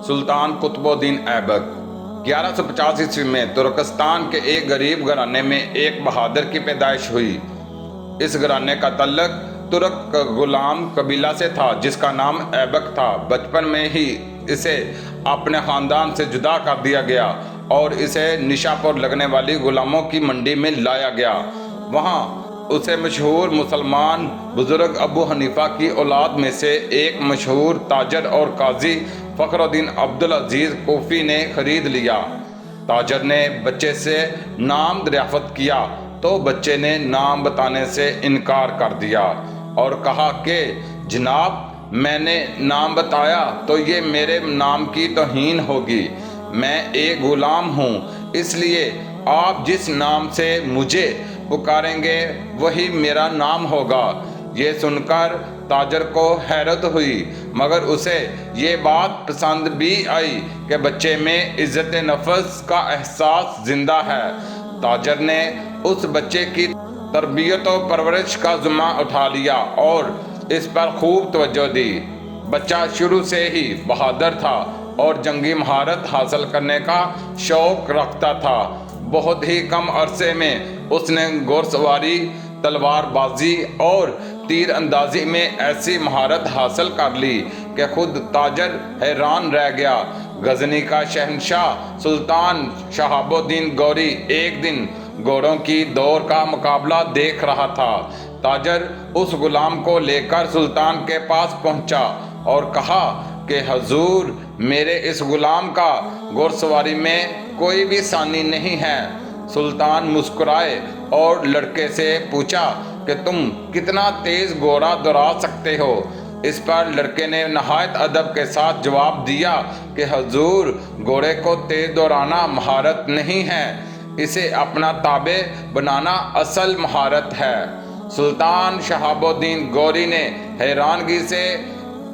سلطان قطب الدین ایبک 1150 میں ترکستان کے ایک غریب گھرانے میں ایک بہادر کی پیدائش ہوئی۔ اس گھرانے کا تعلق ترک غلام قبیلہ سے تھا جس کا نام ایبک تھا۔ بچپن میں ہی اسے اپنے خاندان سے جدا کر دیا گیا اور اسے نشاپور لگنے والی غلاموں کی منڈی میں لایا گیا۔ وہاں اسے مشہور مسلمان بزرگ ابو حنیفہ کی اولاد میں سے ایک مشہور تاجر اور قاضی فخر الدین عبدالعزیز کوفی نے خرید لیا۔ تاجر نے بچے سے نام دریافت کیا تو بچے نے نام بتانے سے انکار کر دیا اور کہا کہ جناب، میں نے نام بتایا تو یہ میرے نام کی توہین ہوگی۔ میں ایک غلام ہوں، اس لیے آپ جس نام سے مجھے پکاریں گے وہی میرا نام ہوگا۔ یہ سن کر تاجر کو حیرت ہوئی، مگر اسے یہ بات پسند بھی آئی کہ بچے میں عزت نفس کا احساس زندہ ہے۔ تاجر نے اس بچے کی تربیت و پرورش کا ذمہ اٹھا لیا اور اس پر خوب توجہ دی۔ بچہ شروع سے ہی بہادر تھا اور جنگی مہارت حاصل کرنے کا شوق رکھتا تھا۔ بہت ہی کم عرصے میں اس نے گھوڑ سواری، تلوار بازی اور تیر اندازی میں ایسی مہارت حاصل کر لی کہ خود تاجر حیران رہ گیا۔ غزنی کا شہنشاہ سلطان شہاب الدین غوری ایک دن گھوڑوں کی دوڑ کا مقابلہ دیکھ رہا تھا۔ تاجر اس غلام کو لے کر سلطان کے پاس پہنچا اور کہا کہ حضور، میرے اس غلام کا گھوڑ سواری میں کوئی بھی ثانی نہیں ہے۔ سلطان مسکرائے اور لڑکے سے پوچھا کہ تم کتنا تیز گھوڑا دوڑا سکتے ہو؟ اس پر لڑکے نے نہایت ادب کے ساتھ جواب دیا کہ حضور، گھوڑے کو تیز دوڑانا مہارت نہیں ہے، اسے اپنا تابع بنانا اصل مہارت ہے۔ سلطان شہاب الدین غوری نے حیرانگی سے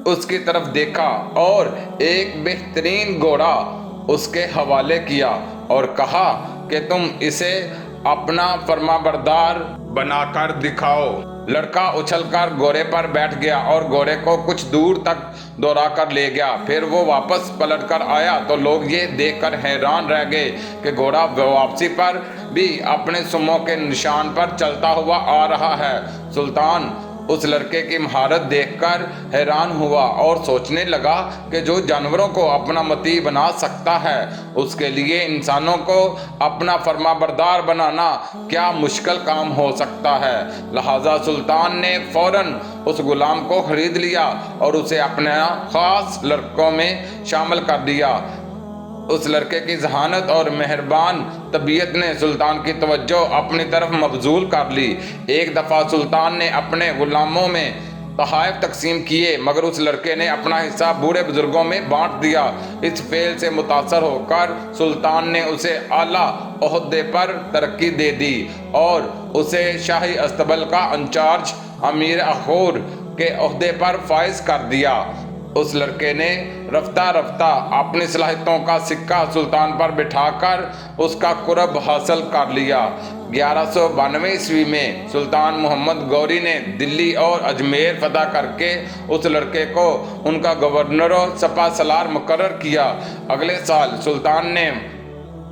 اس کی طرف دیکھا اور ایک بہترین گھوڑا اس کے حوالے کیا اور کہا کہ تم اسے اپنا فرما بردار بنا کر دکھاؤ۔ لڑکا اچھل کر گھوڑے پر بیٹھ گیا اور گھوڑے کو کچھ دور تک دوڑا کر لے گیا۔ پھر وہ واپس پلٹ کر آیا تو لوگ یہ دیکھ کر حیران رہ گئے کہ گھوڑا واپسی پر بھی اپنے سموں کے نشان پر چلتا ہوا آ رہا ہے۔ سلطان اس لڑکے کی مہارت دیکھ کر حیران ہوا اور سوچنے لگا کہ جو جانوروں کو اپنا مطیع بنا سکتا ہے اس کے لیے انسانوں کو اپنا فرما بردار بنانا کیا مشکل کام ہو سکتا ہے۔ لہٰذا سلطان نے فوراً اس غلام کو خرید لیا اور اسے اپنے خاص لڑکوں میں شامل کر دیا۔ اس لڑکے کی ذہانت اور مہربان طبیعت نے سلطان کی توجہ اپنی طرف مبذول کر لی۔ ایک دفعہ سلطان نے اپنے غلاموں میں تحائف تقسیم کیے مگر اس لڑکے نے اپنا حصہ بوڑھے بزرگوں میں بانٹ دیا۔ اس فعل سے متاثر ہو کر سلطان نے اسے اعلیٰ عہدے پر ترقی دے دی اور اسے شاہی استبل کا انچارج امیر اخور کے عہدے پر فائز کر دیا۔ اس لڑکے نے رفتہ رفتہ اپنی صلاحیتوں کا سکہ سلطان پر بٹھا کر اس کا قرب حاصل کر لیا۔ 1192 میں سلطان محمد غوری نے دلی اور اجمیر فتح کر کے اس لڑکے کو ان کا گورنر و سپہ سالار مقرر کیا۔ اگلے سال سلطان نے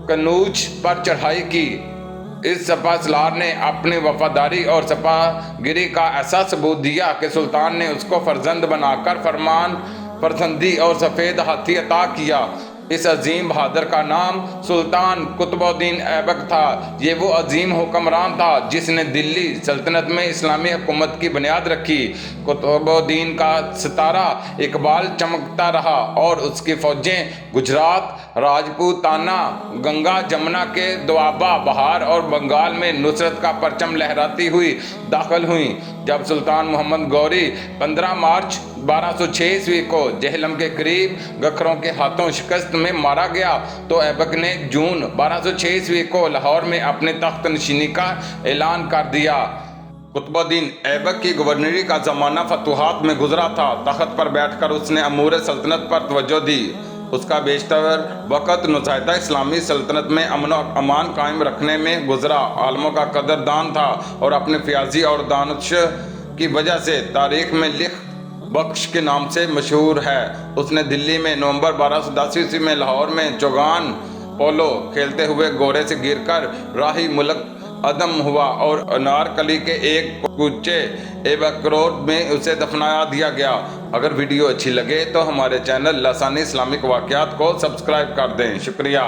قنوج پر چڑھائی کی۔ اس سپہ سالار نے اپنی وفاداری اور سپہ گیری کا ایسا ثبوت دیا کہ سلطان نے اس کو فرزند بنا کر فرمان فرزندی اور سفید ہاتھی عطا کیا۔ اس عظیم بہادر کا نام سلطان قطب الدین ایبک تھا۔ یہ وہ عظیم حکمران تھا جس نے دلی سلطنت میں اسلامی حکومت کی بنیاد رکھی۔ قطب الدین کا ستارہ اقبال چمکتا رہا اور اس کی فوجیں گجرات، راجپوتانہ، گنگا جمنا کے دوآبہ بہار اور بنگال میں نصرت کا پرچم لہراتی ہوئی داخل ہوئیں۔ جب سلطان محمد غوری 15 مارچ 1206 کو جہلم کے قریب گکھروں کے ہاتھوں شکست میں مارا گیا تو ایبک نے جون 1206 کو لاہور میں اپنی تخت نشینی کا اعلان کر دیا۔ قطب الدین ایبک کی گورنری کا زمانہ فتوحات میں گزرا تھا۔ تخت پر بیٹھ کر اس نے امور سلطنت پر توجہ دی۔ اس کا بیشتر وقت نزائدہ اسلامی سلطنت میں امن و امان قائم رکھنے میں گزرا۔ عالموں کا قدردان تھا اور اپنے فیاضی اور دانش کی وجہ سے تاریخ میں لکھ بخش کے نام سے مشہور ہے۔ اس نے دلی میں نومبر 1210 میں لاہور میں چوگان پولو کھیلتے ہوئے گھوڑے سے گر کر راہی ملک عدم ہوا اور انارکلی کے ایک کوچے ایبکروڈ میں اسے دفنا دیا گیا۔ اگر ویڈیو اچھی لگے تو ہمارے چینل لسانی اسلامک واقعات کو سبسکرائب کر دیں۔ شکریہ۔